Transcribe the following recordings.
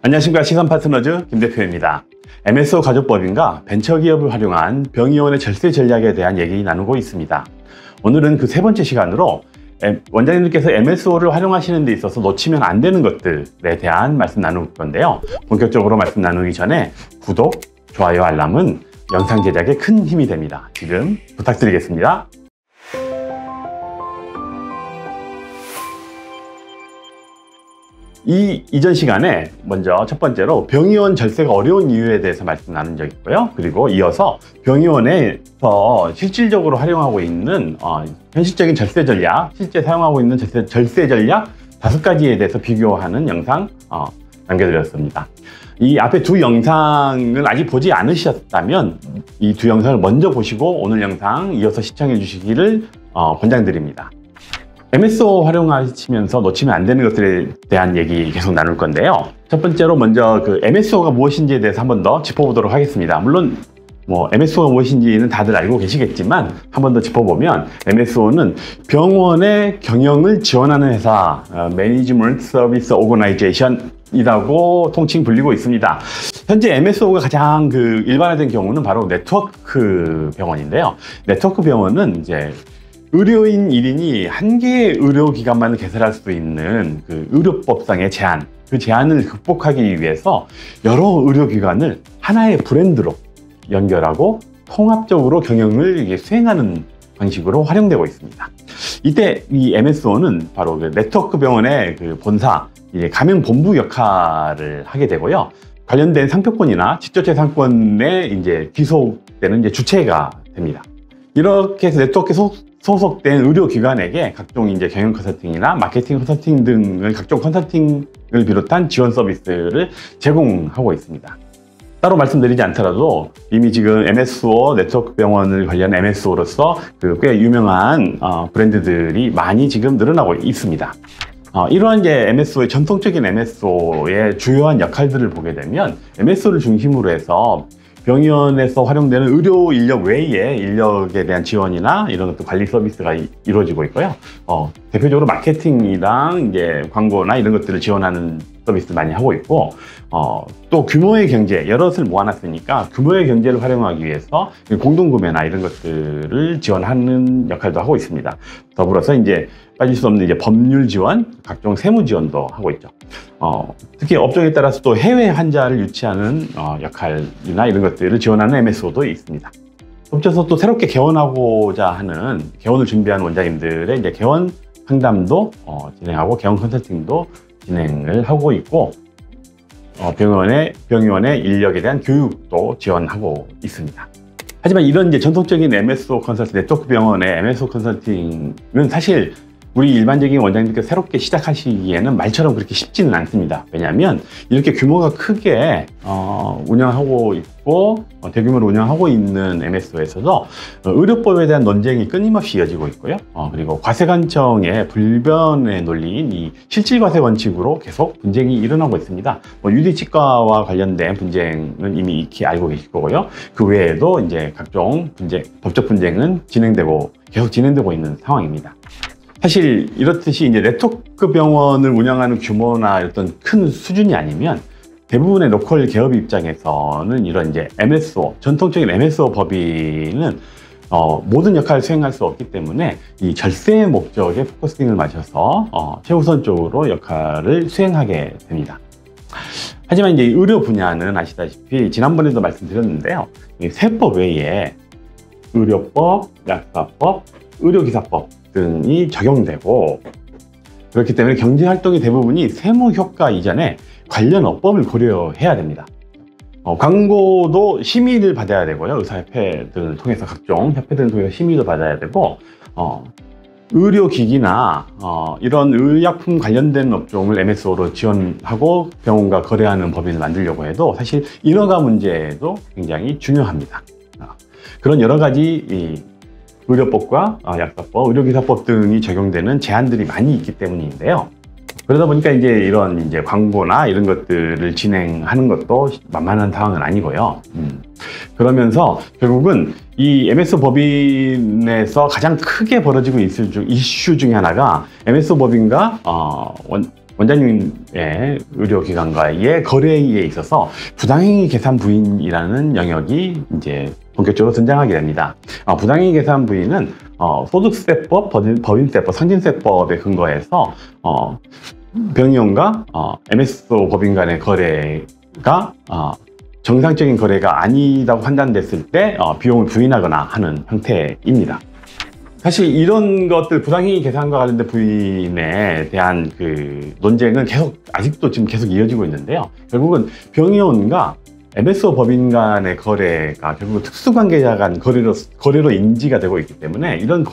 안녕하십니까. 시선파트너즈 김 대표입니다. MSO 가족법인과 벤처기업을 활용한 병의원의 절세 전략에 대한 얘기 나누고 있습니다. 오늘은 그 세 번째 시간으로 원장님들께서 MSO를 활용하시는 데 있어서 놓치면 안 되는 것들에 대한 말씀 나눌 건데요. 본격적으로 말씀 나누기 전에 구독, 좋아요, 알람은 영상 제작에 큰 힘이 됩니다. 지금 부탁드리겠습니다. 이전 시간에 먼저 첫 번째로 병의원 절세가 어려운 이유에 대해서 말씀 나눈 적이 있고요. 그리고 이어서 병의원에서 실질적으로 활용하고 있는 현실적인 절세 전략, 실제 사용하고 있는 절세 전략 5가지에 대해서 비교하는 영상 남겨드렸습니다. 이 앞에 두 영상을 아직 보지 않으셨다면 이 두 영상을 먼저 보시고 오늘 영상 이어서 시청해 주시기를 권장드립니다. MSO 활용하시면서 놓치면 안 되는 것들에 대한 얘기 계속 나눌 건데요. 첫 번째로 먼저 그 MSO가 무엇인지에 대해서 한 번 더 짚어보도록 하겠습니다. 물론 MSO가 무엇인지는 다들 알고 계시겠지만 한 번 더 짚어보면 MSO는 병원의 경영을 지원하는 회사, Management Service Organization 이라고 통칭 불리고 있습니다. 현재 MSO가 가장 그 일반화된 경우는 바로 네트워크 병원인데요. 네트워크 병원은 이제 의료인 1인이 한 개의 의료기관만을 개설할 수 있는 그 의료법상의 제한, 그 제한을 극복하기 위해서 여러 의료기관을 하나의 브랜드로 연결하고 통합적으로 경영을 수행하는 방식으로 활용되고 있습니다. 이때 이 MSO는 바로 그 네트워크 병원의 그 본사, 가맹본부 역할을 하게 되고요. 관련된 상표권이나 직접재산권에 이제 귀속되는 이제 주체가 됩니다. 이렇게 해서 네트워크에 소속된 의료기관에게 각종 이제 경영 컨설팅이나 마케팅 컨설팅 등을 각종 컨설팅을 비롯한 지원 서비스를 제공하고 있습니다. 따로 말씀드리지 않더라도 이미 지금 MSO 네트워크 병원을 관련 MSO로서 꽤 유명한 브랜드들이 많이 지금 늘어나고 있습니다. 이러한 이제 MSO의 전통적인 MSO의 주요한 역할들을 보게 되면 MSO를 중심으로 해서 병의원에서 활용되는 의료 인력 외에 인력에 대한 지원이나 이런 것도 관리 서비스가 이루어지고 있고요. 대표적으로 마케팅이랑 이제 광고나 이런 것들을 지원하는 서비스 많이 하고 있고, 또 규모의 경제, 여럿을 모아놨으니까 규모의 경제를 활용하기 위해서 공동구매나 이런 것들을 지원하는 역할도 하고 있습니다. 더불어서 이제 빠질 수 없는 이제 법률 지원, 각종 세무 지원도 하고 있죠. 특히 업종에 따라서 또 해외 환자를 유치하는 역할이나 이런 것들을 지원하는 MSO도 있습니다. 덧붙여서 또 새롭게 개원하고자 하는 개원을 준비하는 원장님들의 이제 개원 상담도 진행하고 개원 컨설팅도 진행을 하고 있고, 병의원의 인력에 대한 교육도 지원하고 있습니다. 하지만 이런 이제 전통적인 MSO 컨설팅, 네트워크 병원의 MSO 컨설팅은 사실 우리 일반적인 원장님들께서 새롭게 시작하시기에는 말처럼 그렇게 쉽지는 않습니다. 왜냐하면 이렇게 규모가 크게 운영하고 있고 대규모로 운영하고 있는 MSO에서도 의료법에 대한 논쟁이 끊임없이 이어지고 있고요. 그리고 과세관청의 불변의 논리인 이 실질과세 원칙으로 계속 분쟁이 일어나고 있습니다. 유디치과와 관련된 분쟁은 이미 익히 알고 계실 거고요. 그 외에도 이제 각종 법적 분쟁은 계속 진행되고 있는 상황입니다. 사실 이렇듯이 이제 네트워크 병원을 운영하는 규모나 어떤 큰 수준이 아니면 대부분의 로컬 기업 입장에서는 이런 이제 MSO, 전통적인 MSO 법인은 모든 역할을 수행할 수 없기 때문에 이 절세 목적에 포커싱을 맞춰서 최우선적으로 역할을 수행하게 됩니다. 하지만 이제 의료 분야는 아시다시피 지난번에도 말씀드렸는데요. 이 세법 외에 의료법, 약사법, 의료기사법 등이 적용되고, 그렇기 때문에 경제활동의 대부분이 세무 효과 이전에 관련 업법을 고려해야 됩니다. 광고도 심의를 받아야 되고요. 의사협회 등을 통해서 각종 협회 등을 통해서 심의도 받아야 되고, 의료기기나 이런 의약품 관련된 업종을 MSO로 지원하고 병원과 거래하는 법인을 만들려고 해도 사실 인허가 문제도 굉장히 중요합니다. 그런 여러 가지 의료법과 약사법, 의료기사법 등이 적용되는 제한들이 많이 있기 때문인데요. 그러다 보니까 이제 이런 이제 광고나 이런 것들을 진행하는 것도 만만한 상황은 아니고요. 그러면서 결국은 이 MSO 법인에서 가장 크게 벌어지고 있을 이슈 중에 하나가 MSO 법인과 원장님의 의료기관과의 거래에 있어서 부당행위 계산 부인이라는 영역이 이제 본격적으로 등장하게 됩니다. 부당행위 계산 부인은 소득세법, 법인세법, 상진세법에 근거해서 병의원과 MSO 법인 간의 거래가 정상적인 거래가 아니다고 판단됐을 때 비용을 부인하거나 하는 형태입니다. 사실 이런 것들 부당행위 계산과 관련된 부인에 대한 그 논쟁은 아직도 지금 계속 이어지고 있는데요. 결국은 병의원과 MSO 법인 간의 거래가 결국 특수관계자 간 거래로 인지가 되고 있기 때문에 이런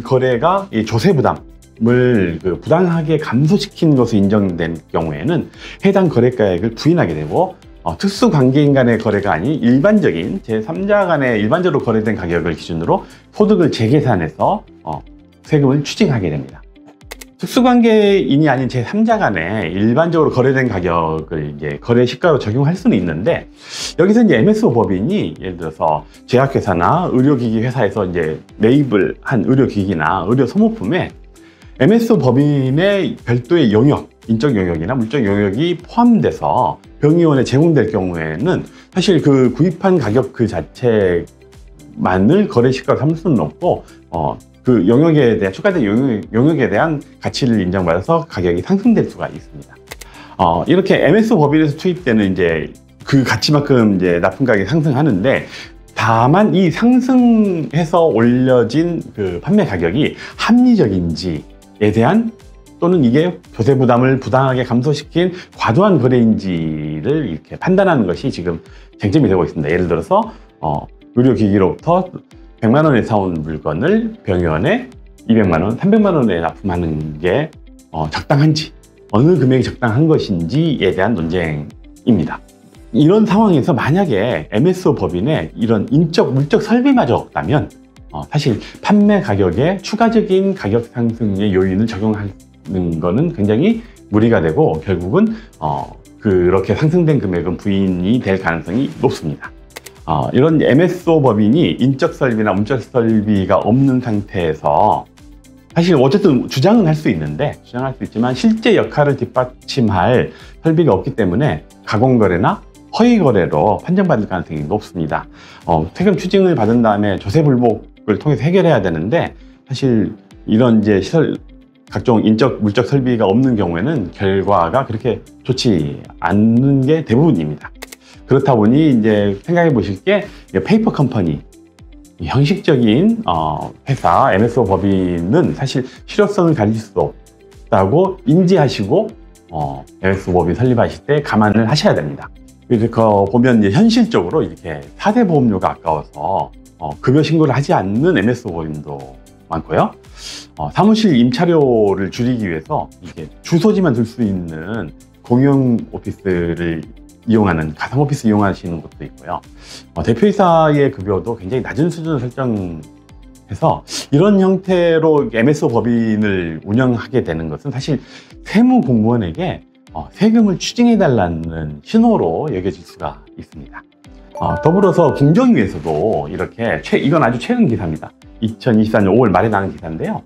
거래가 이 조세 부담을 부당하게 감소시킨 것으로 인정된 경우에는 해당 거래가액을 부인하게 되고, 특수관계인 간의 거래가 아닌 일반적인 제3자 간의 일반적으로 거래된 가격을 기준으로 소득을 재계산해서 세금을 추징하게 됩니다. 특수관계인이 아닌 제3자 간에 일반적으로 거래된 가격을 이제 거래 시가로 적용할 수는 있는데, 여기서 이제 MSO 법인이 예를 들어서 제약회사나 의료기기 회사에서 이제 매입을 한 의료기기나 의료 소모품에 MSO 법인의 별도의 영역, 인적 영역이나 물적 영역이 포함돼서 병의원에 제공될 경우에는 사실 그 구입한 가격 그 자체만을 거래 시가로 삼을 수는 없고, 그 영역에 대한 추가된 영역에 대한 가치를 인정받아서 가격이 상승될 수가 있습니다. 이렇게 MSO 법인에서 투입되는 이제 그 가치만큼 이제 납품 가격이 상승하는데, 다만 이 상승해서 올려진 그 판매 가격이 합리적인지에 대한, 또는 이게 조세 부담을 부당하게 감소시킨 과도한 거래인지를 이렇게 판단하는 것이 지금 쟁점이 되고 있습니다. 예를 들어서 의료기기로부터 100만 원에 사온 물건을 병의원에 200만 원, 300만 원에 납품하는 게 적당한지, 어느 금액이 적당한 것인지에 대한 논쟁입니다. 이런 상황에서 만약에 MSO 법인에 이런 인적, 물적 설비마저 없다면 사실 판매 가격에 추가적인 가격 상승의 요인을 적용하는 거는 굉장히 무리가 되고, 결국은 그렇게 상승된 금액은 부인이 될 가능성이 높습니다. 이런 MSO 법인이 인적 설비나 물적 설비가 없는 상태에서 사실 어쨌든 주장은 할 수 있지만 실제 역할을 뒷받침할 설비가 없기 때문에 가공거래나 허위거래로 판정받을 가능성이 높습니다. 세금 추징을 받은 다음에 조세불복을 통해서 해결해야 되는데, 사실 이런 이제 각종 인적, 물적 설비가 없는 경우에는 결과가 그렇게 좋지 않는 게 대부분입니다. 그렇다 보니 이제 생각해 보실 게 페이퍼 컴퍼니, 형식적인 회사 MSO 법인은 사실 실효성을 가질 수 없다고 인지하시고 MSO 법인 설립하실 때 감안을 하셔야 됩니다. 그래서 보면 이제 현실적으로 이렇게 4대 보험료가 아까워서 급여 신고를 하지 않는 MSO 법인도 많고요. 사무실 임차료를 줄이기 위해서 이게 주소지만 둘 수 있는 공용 오피스를 이용하는, 가상 오피스 이용하시는 것도 있고요. 대표이사의 급여도 굉장히 낮은 수준을 설정해서 이런 형태로 MSO 법인을 운영하게 되는 것은 사실 세무공무원에게 세금을 추징해달라는 신호로 여겨질 수가 있습니다. 더불어서 공정위에서도 이렇게 이건 아주 최근 기사입니다. 2024년 5월 말에 나온 기사인데요.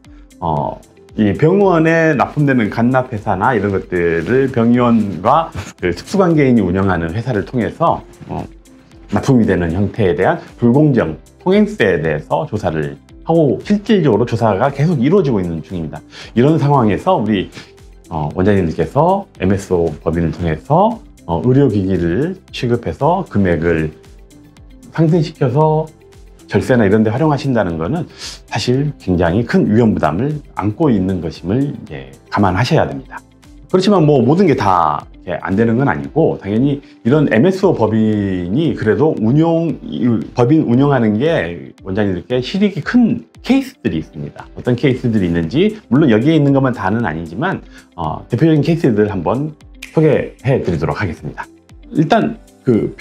이 병원에 납품되는 간납회사나 이런 것들을 병의원과 그 특수관계인이 운영하는 회사를 통해서 납품이 되는 형태에 대한 불공정 통행세에 대해서 조사를 하고, 실질적으로 조사가 계속 이루어지고 있는 중입니다. 이런 상황에서 우리 원장님들께서 MSO 법인을 통해서 의료기기를 취급해서 금액을 상승시켜서 절세나 이런 데 활용하신다는 것은 사실 굉장히 큰 위험 부담을 안고 있는 것임을 이제 감안하셔야 됩니다. 그렇지만 뭐 모든 게 다 안 되는 건 아니고, 당연히 이런 MSO 법인이 그래도 법인 운영하는 게 원장님들께 실익이 큰 케이스들이 있습니다. 어떤 케이스들이 있는지, 물론 여기에 있는 것만 다는 아니지만 대표적인 케이스들 한번 소개해 드리도록 하겠습니다. 일단 그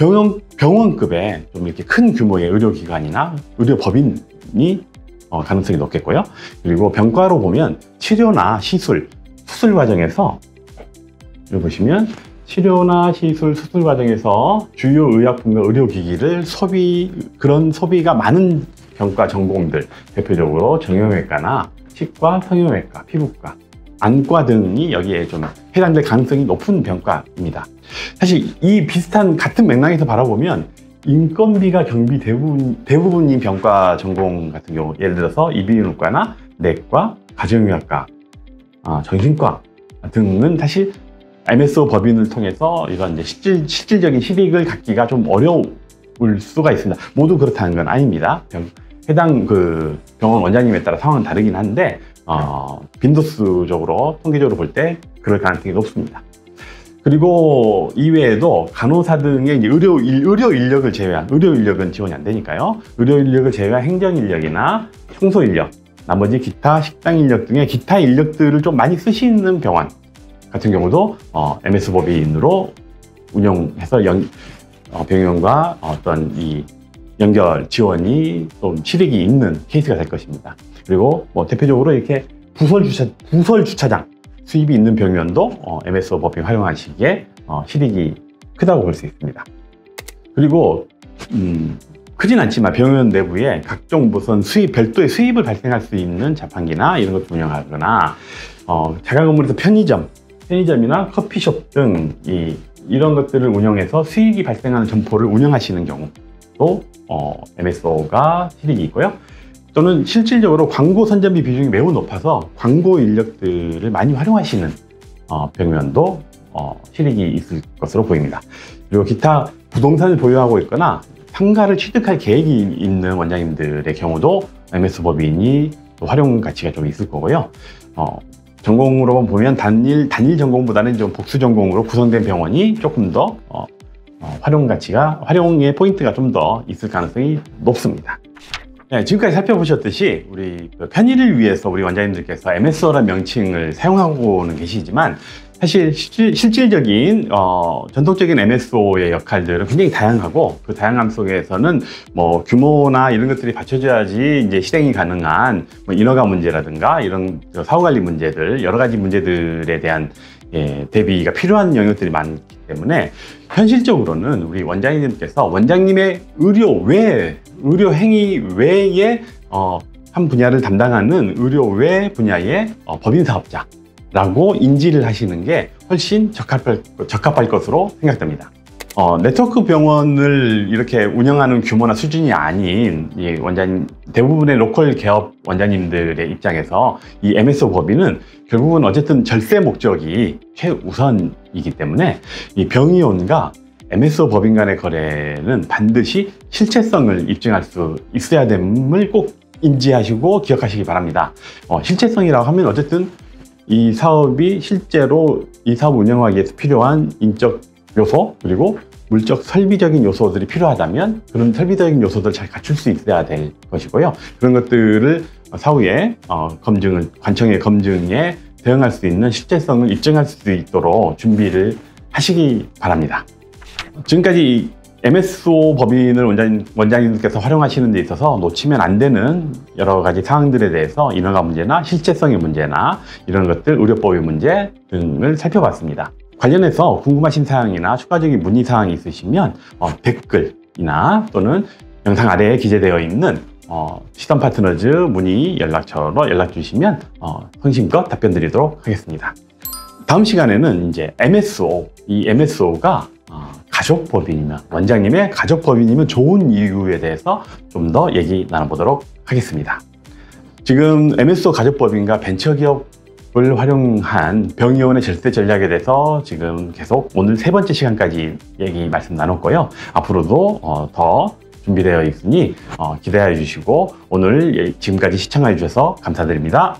병원급의 좀 이렇게 큰 규모의 의료기관이나 의료법인이 가능성이 높겠고요. 그리고 병과로 보면 치료나 시술, 수술 과정에서, 여기 보시면 치료나 시술, 수술 과정에서 주요 의약품과 의료기기를 그런 소비가 많은 병과 전공들, 대표적으로 정형외과나 치과, 성형외과, 피부과, 안과 등이 여기에 좀 해당될 가능성이 높은 병과입니다. 사실 이 비슷한 같은 맥락에서 바라보면 인건비가 경비 대부분인 병과 전공 같은 경우, 예를 들어서 이비인후과나 내과, 가정의학과, 정신과 등은 사실 MSO 법인을 통해서 이런 이제 실질적인 실익을 갖기가 좀 어려울 수가 있습니다. 모두 그렇다는 건 아닙니다. 해당 그 병원 원장님에 따라 상황은 다르긴 한데 빈도수적으로 통계적으로 볼 때 그럴 가능성이 높습니다. 그리고 이외에도 간호사 등의 이제 의료 인력을 제외한, 의료 인력은 지원이 안 되니까요. 의료 인력을 제외한 행정 인력이나 청소 인력, 나머지 기타 식당 인력 등의 기타 인력들을 좀 많이 쓰시는 병원 같은 경우도 MS 법인으로 운영해서 병원과 어떤 이 연결 지원이 좀 실익이 있는 케이스가 될 것입니다. 그리고 뭐 대표적으로 이렇게 부설 주차장 수입이 있는 병원도 MSO 법인 활용하시기에 실익이 크다고 볼 수 있습니다. 그리고 크진 않지만 병원 내부에 각종 무슨 별도의 수입을 발생할 수 있는 자판기나 이런 것도 운영하거나 자가 건물에서 편의점이나 커피숍 등 이런 것들을 운영해서 수익이 발생하는 점포를 운영하시는 경우도 MSO가 실익이 있고요. 또는 실질적으로 광고 선전비 비중이 매우 높아서 광고 인력들을 많이 활용하시는 병원도 실익이 있을 것으로 보입니다. 그리고 기타 부동산을 보유하고 있거나 상가를 취득할 계획이 있는 원장님들의 경우도 MS 법인이 활용 가치가 좀 있을 거고요. 전공으로 보면 단일 전공보다는 좀 복수 전공으로 구성된 병원이 조금 더 활용의 포인트가 좀 더 있을 가능성이 높습니다. 네, 지금까지 살펴보셨듯이 우리 편의를 위해서 우리 원장님들께서 MSO라는 명칭을 사용하고는 계시지만 사실 실질적인 전통적인 MSO의 역할들은 굉장히 다양하고 그 다양함 속에서는 뭐 규모나 이런 것들이 받쳐져야지 이제 실행이 가능한 뭐 인허가 문제라든가 이런 사후관리 문제들 여러 가지 문제들에 대한 대비가 필요한 영역들이 많기 때문에 현실적으로는 우리 원장님께서 원장님의 의료 행위 외에 한 분야를 담당하는 의료 외 분야의 법인 사업자라고 인지를 하시는 게 훨씬 적합할 것으로 생각됩니다. 네트워크 병원을 이렇게 운영하는 규모나 수준이 아닌 이 대부분의 로컬 개업 원장님들의 입장에서 이 MSO 법인은 결국은 어쨌든 절세 목적이 최우선이기 때문에 이 병의원과 MSO 법인 간의 거래는 반드시 실체성을 입증할 수 있어야 됨을 꼭 인지하시고 기억하시기 바랍니다. 실체성이라고 하면 어쨌든 이 사업이 실제로 이 사업 운영하기 위해서 필요한 인적 요소 그리고 물적 설비적인 요소들이 필요하다면 그런 설비적인 요소들을 잘 갖출 수 있어야 될 것이고요. 그런 것들을 사후에 관청의 검증에 대응할 수 있는 실제성을 입증할 수 있도록 준비를 하시기 바랍니다. 지금까지 MSO 법인을 원장님들께서 활용하시는 데 있어서 놓치면 안 되는 여러 가지 사항들에 대해서 인허가 문제나 실체성의 문제나 이런 것들, 의료법의 문제 등을 살펴봤습니다. 관련해서 궁금하신 사항이나 추가적인 문의 사항이 있으시면 댓글이나 또는 영상 아래에 기재되어 있는 시선 파트너즈 문의 연락처로 연락 주시면 성심껏 답변 드리도록 하겠습니다. 다음 시간에는 이제 이 MSO가 가족법인이면 원장님의 가족법인이면 좋은 이유에 대해서 좀 더 얘기 나눠보도록 하겠습니다. 지금 MSO 가족법인과 벤처기업을 활용한 병의원의 절세 전략에 대해서 지금 계속 오늘 3번째 시간까지 말씀 나눴고요. 앞으로도 더 준비되어 있으니 기대해 주시고 오늘 지금까지 시청해 주셔서 감사드립니다.